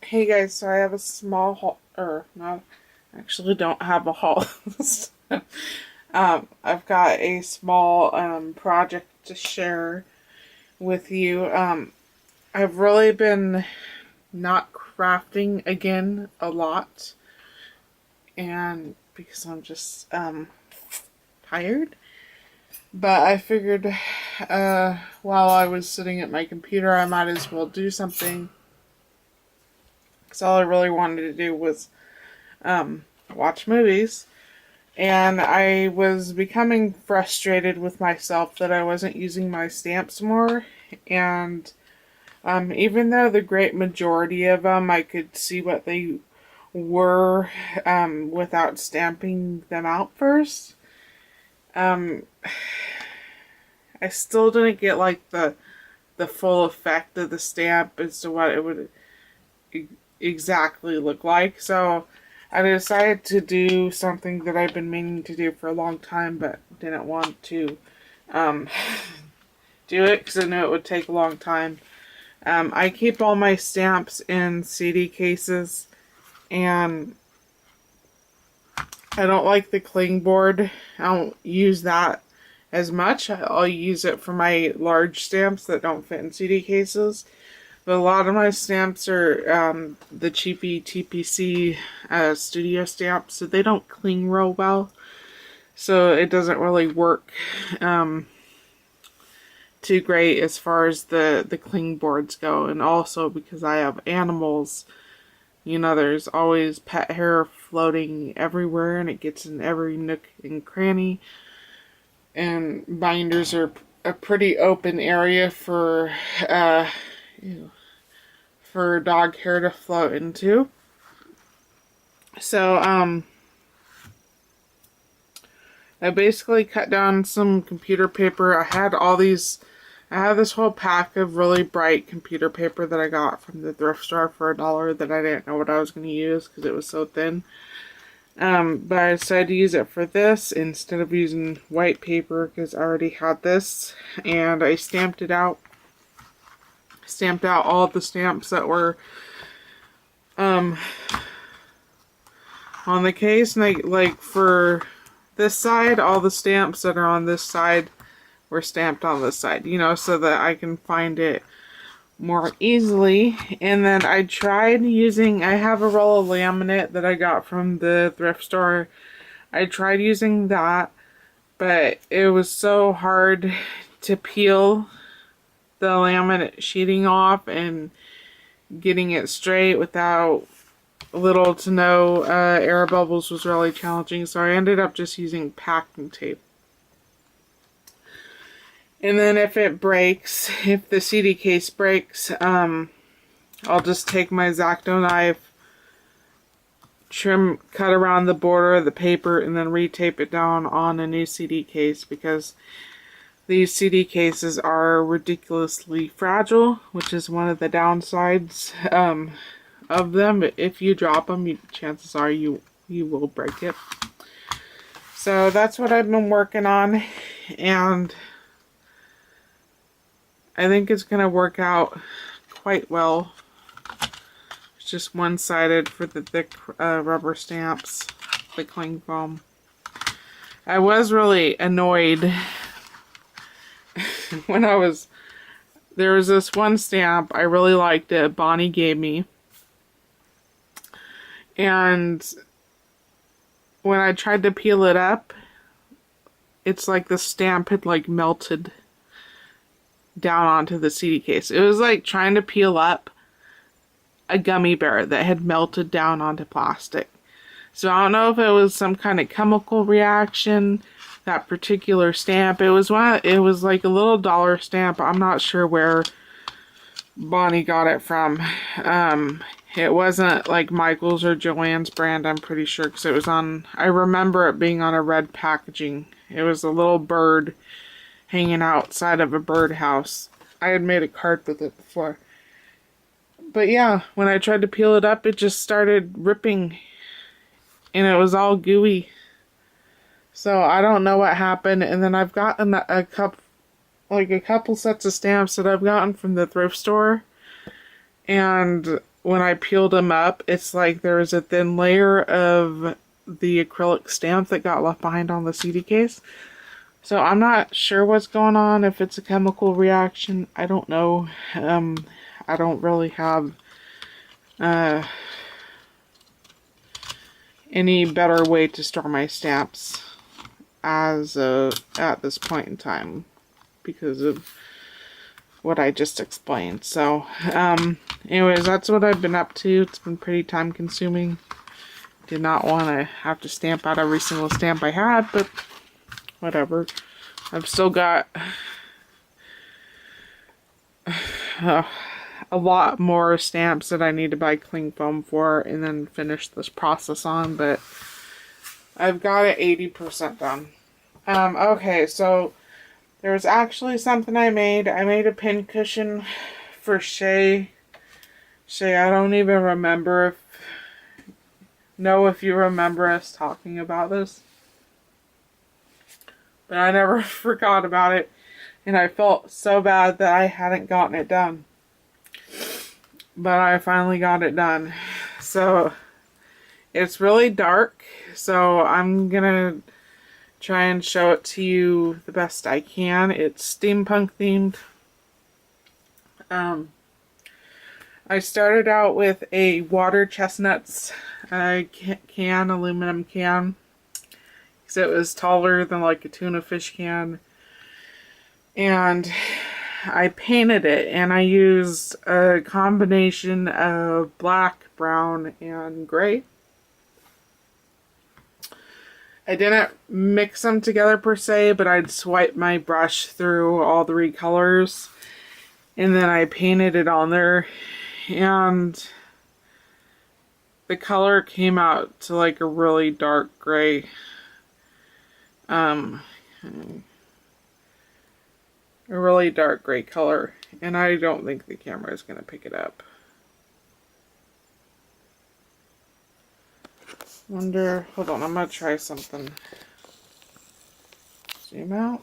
Hey guys, so I have a small haul, or not, actually don't have a haul. I've got a small project to share with you. I've really been not crafting again a lot, and because I'm just tired. But I figured while I was sitting at my computer, I might as well do something. Because all I really wanted to do was watch movies. And I was becoming frustrated with myself that I wasn't using my stamps more. And even though the great majority of them, I could see what they were without stamping them out first. Um, I still didn't get like the full effect of the stamp as to what it would exactly look like. So I decided to do something that I've been meaning to do for a long time, but didn't want to um, do it because I knew it would take a long time. I keep all my stamps in CD cases, and I don't like the cling board. I don't use that as much. I'll use it for my large stamps that don't fit in CD cases. But a lot of my stamps are the cheapy TPC studio stamps, so they don't cling real well. So it doesn't really work too great as far as the cling boards go. And also because I have animals, you know, there's always pet hair floating everywhere and it gets in every nook and cranny. And binders are a pretty open area for dog hair to float into. So, I basically cut down some computer paper. I have this whole pack of really bright computer paper that I got from the thrift store for $1 that I didn't know what I was going to use because it was so thin. But I decided to use it for this instead of using white paper because I already had this. And I stamped it out. Stamped out all of the stamps that were on the case. And like for this side, all the stamps that are on this side were stamped on this side, you know, so that I can find it more easily. And then I have a roll of laminate that I got from the thrift store. I tried using that, but it was so hard to peel the laminate sheeting off and getting it straight without little to no air bubbles was really challenging, so I ended up just using packing tape. And then if the CD case breaks, I'll just take my X-Acto knife, cut around the border of the paper, and then retape it down on a new CD case because these CD cases are ridiculously fragile, which is one of the downsides of them. If you drop them, chances are you will break it. So that's what I've been working on, and I think it's going to work out quite well. It's just one-sided for the thick rubber stamps, the cling foam. I was really annoyed when there was this one stamp, I really liked it, Bonnie gave me. And when I tried to peel it up, it's like the stamp had like melted down onto the CD case. It was like trying to peel up a gummy bear that had melted down onto plastic. So I don't know if it was some kind of chemical reaction, that particular stamp. It was like a little dollar stamp. I'm not sure where Bonnie got it from. It wasn't like Michael's or Joann's brand, I'm pretty sure, because I remember it being on a red packaging. It was a little bird hanging outside of a birdhouse. I had made a card with it before. But yeah, when I tried to peel it up, it just started ripping. And it was all gooey. So I don't know what happened. And then I've gotten a couple sets of stamps that I've gotten from the thrift store. And when I peeled them up, it's like there was a thin layer of the acrylic stamp that got left behind on the CD case. So I'm not sure what's going on, if it's a chemical reaction. I don't know. I don't really have any better way to store my stamps at this point in time because of what I just explained. So anyways, that's what I've been up to. It's been pretty time consuming. Did not want to have to stamp out every single stamp I had, but whatever. I've still got a lot more stamps that I need to buy cling foam for and then finish this process on, but I've got it 80% done. Okay, so there was actually something I made. I made a pin cushion for Shay. Shay, I don't even remember if you remember us talking about this. But I never forgot about it. And I felt so bad that I hadn't gotten it done. But I finally got it done. So it's really dark. So I'm gonna try and show it to you the best I can. It's steampunk themed. I started out with a water chestnuts aluminum can. Because it was taller than like a tuna fish can. And I painted it, and I used a combination of black, brown, and gray. I didn't mix them together per se, but I'd swipe my brush through all three colors, and then I painted it on there, and the color came out to like a really dark gray. A really dark gray color, and I don't think the camera is going to pick it up. Hold on, I'm going to try something. Zoom out.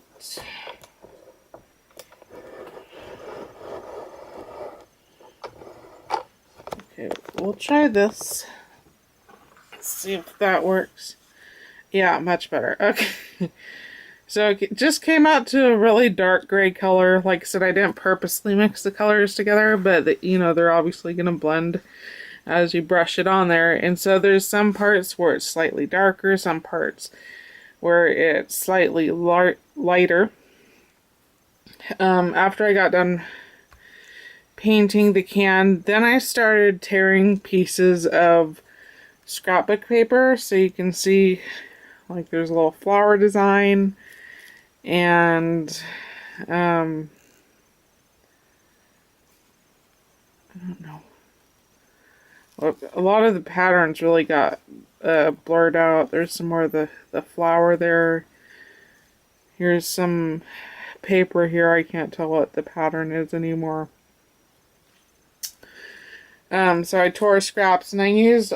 Okay, we'll try this. Let's see if that works. Yeah, much better. Okay. So it just came out to a really dark gray color. Like I said, I didn't purposely mix the colors together, but they're obviously going to blend as you brush it on there. And so there's some parts where it's slightly darker, some parts where it's slightly lighter. After I got done painting the can, then I started tearing pieces of scrapbook paper, so you can see like there's a little flower design. And I don't know. A lot of the patterns really got blurred out. There's some more of the flower there. Here's some paper here. I can't tell what the pattern is anymore. So I tore scraps, and I used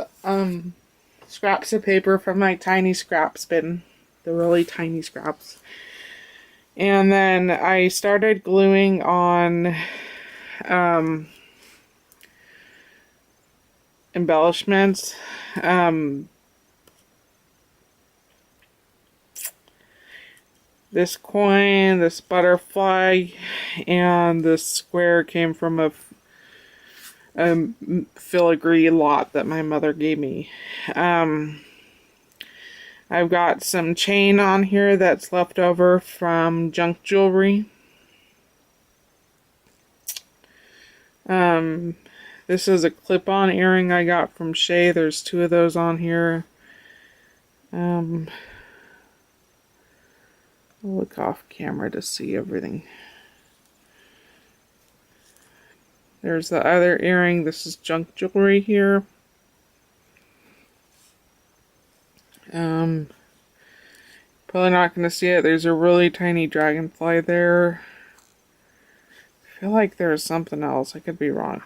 scraps of paper from my tiny scraps bin. The really tiny scraps. And then I started gluing on embellishments. This coin, this butterfly, and this square came from a filigree lot that my mother gave me. I've got some chain on here that's left over from junk jewelry. This is a clip-on earring I got from Shay. There's 2 of those on here. I'll look off camera to see everything. There's the other earring. This is junk jewelry here. Probably not going to see it. There's a really tiny dragonfly there. I feel like there's something else. I could be wrong.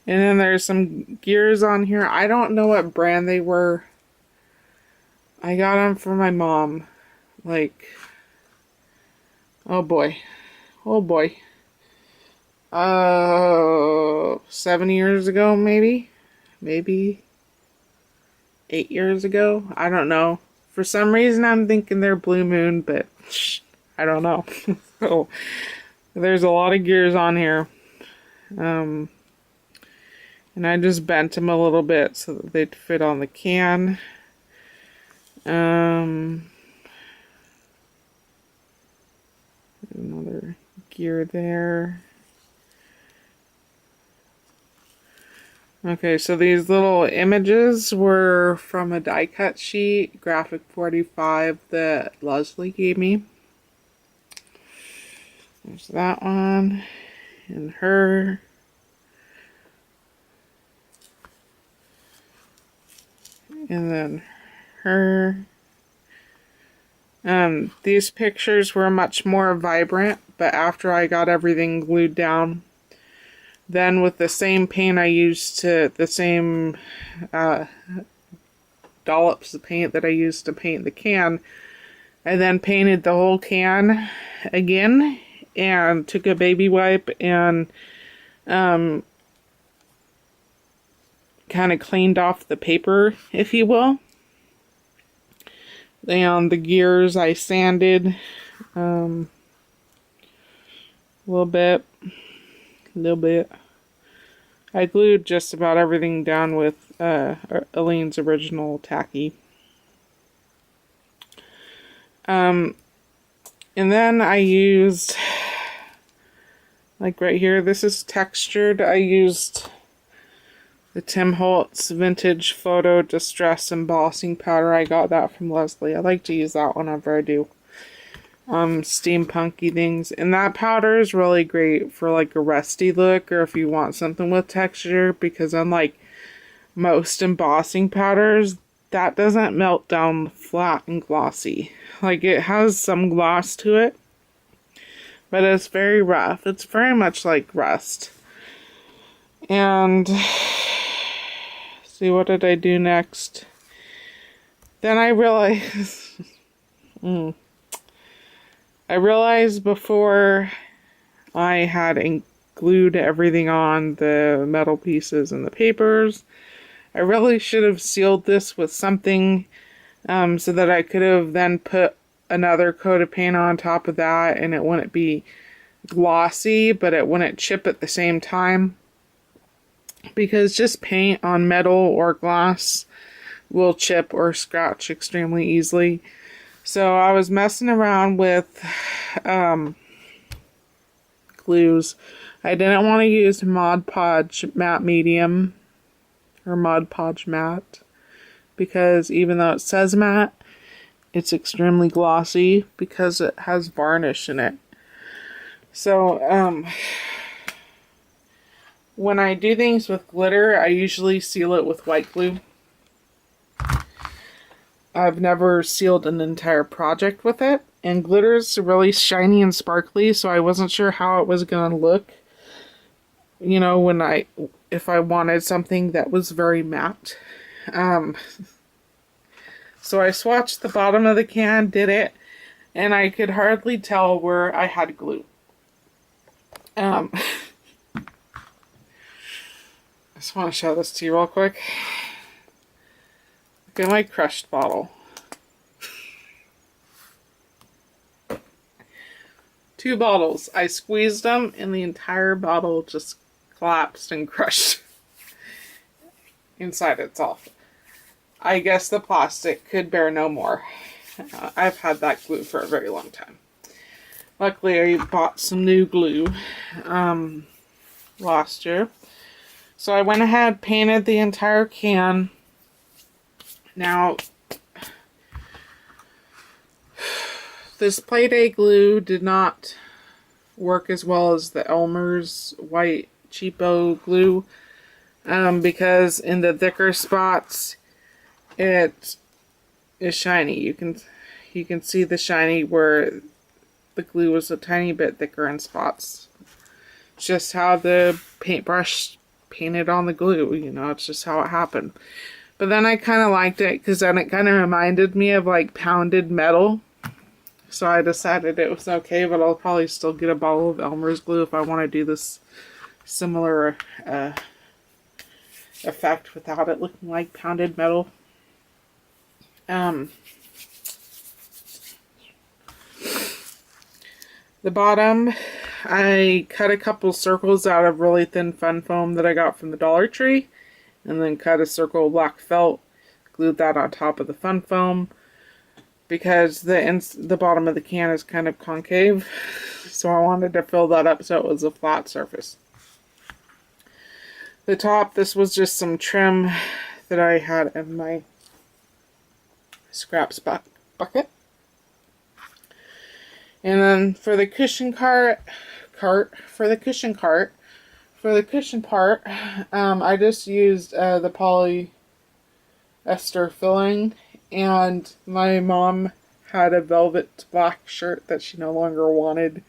And then there's some gears on here. I don't know what brand they were. I got them for my mom. Like, oh boy. Oh boy. 7 years ago, maybe 8 years ago. I don't know. For some reason, I'm thinking they're Blue Moon, but I don't know. So there's a lot of gears on here. And I just bent them a little bit so that they'd fit on the can. Another gear there. Okay, so these little images were from a die cut sheet, Graphic 45, that Leslie gave me. There's that one, and her. And then her. These pictures were much more vibrant, but after I got everything glued down, then with the same paint I used to, the same dollops of paint that I used to paint the can, I then painted the whole can again and took a baby wipe and kind of cleaned off the paper, if you will. And the gears I sanded a little bit. I glued just about everything down with Aleene's original tacky. And then I used, like right here, this is textured. I used the Tim Holtz Vintage Photo Distress Embossing Powder. I got that from Leslie. I like to use that whenever I do steampunky things. And that powder is really great for like a rusty look, or if you want something with texture, because unlike most embossing powders, that doesn't melt down flat and glossy. Like, it has some gloss to it, but it's very rough. It's very much like rust. And see, what did I do next? Then I realized I realized before I had glued everything on, the metal pieces and the papers, I really should have sealed this with something so that I could have then put another coat of paint on top of that, and it wouldn't be glossy, but it wouldn't chip at the same time. Because just paint on metal or glass will chip or scratch extremely easily. So I was messing around with glues. I didn't want to use Mod Podge Matte Medium or Mod Podge Matte, because even though it says matte, it's extremely glossy because it has varnish in it. So when I do things with glitter, I usually seal it with white glue. I've never sealed an entire project with it, and glitter is really shiny and sparkly, so I wasn't sure how it was going to look, you know, if I wanted something that was very matte. So I swatched the bottom of the can, did it, and I could hardly tell where I had glue. I just want to show this to you real quick. Look at my crushed bottle. 2 bottles. I squeezed them and the entire bottle just collapsed and crushed inside itself. I guess the plastic could bear no more. I've had that glue for a very long time. Luckily, I bought some new glue last year. So I went ahead, painted the entire can. Now, this Play-Day glue did not work as well as the Elmer's white cheapo glue, because in the thicker spots, it is shiny. You can see the shiny where the glue was a tiny bit thicker in spots. It's just how the paintbrush painted on the glue, you know, it's just how it happened. But then I kind of liked it because then it kind of reminded me of like pounded metal. So I decided it was okay, but I'll probably still get a bottle of Elmer's glue if I want to do this similar effect without it looking like pounded metal. The bottom, I cut a couple circles out of really thin fun foam that I got from the Dollar Tree, and then cut a circle of black felt, glued that on top of the fun foam, because the bottom of the can is kind of concave, so I wanted to fill that up so it was a flat surface. The top, this was just some trim that I had in my scraps bucket. And then for the cushion part, I just used the polyester filling, and my mom had a velvet black shirt that she no longer wanted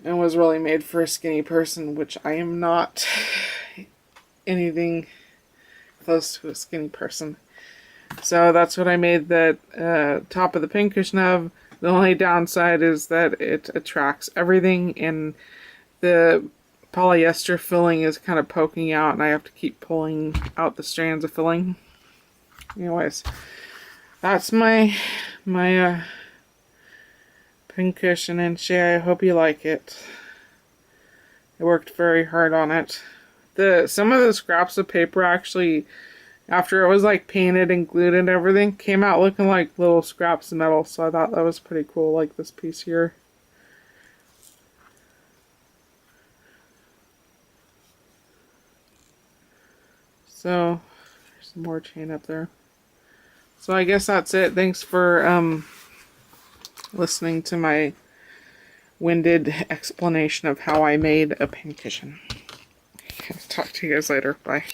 and was really made for a skinny person, which I am not anything close to a skinny person. So that's what I made the top of the pincushion of. The only downside is that it attracts everything, and the polyester filling is kind of poking out, and I have to keep pulling out the strands of filling. Anyways, that's my pincushion, and Shay, I hope you like it. I worked very hard on it. Some of the scraps of paper actually, after it was like painted and glued and everything, came out looking like little scraps of metal, so I thought that was pretty cool, like this piece here. So, there's some more chain up there. So I guess that's it. Thanks for listening to my winded explanation of how I made a pincushion. Talk to you guys later. Bye.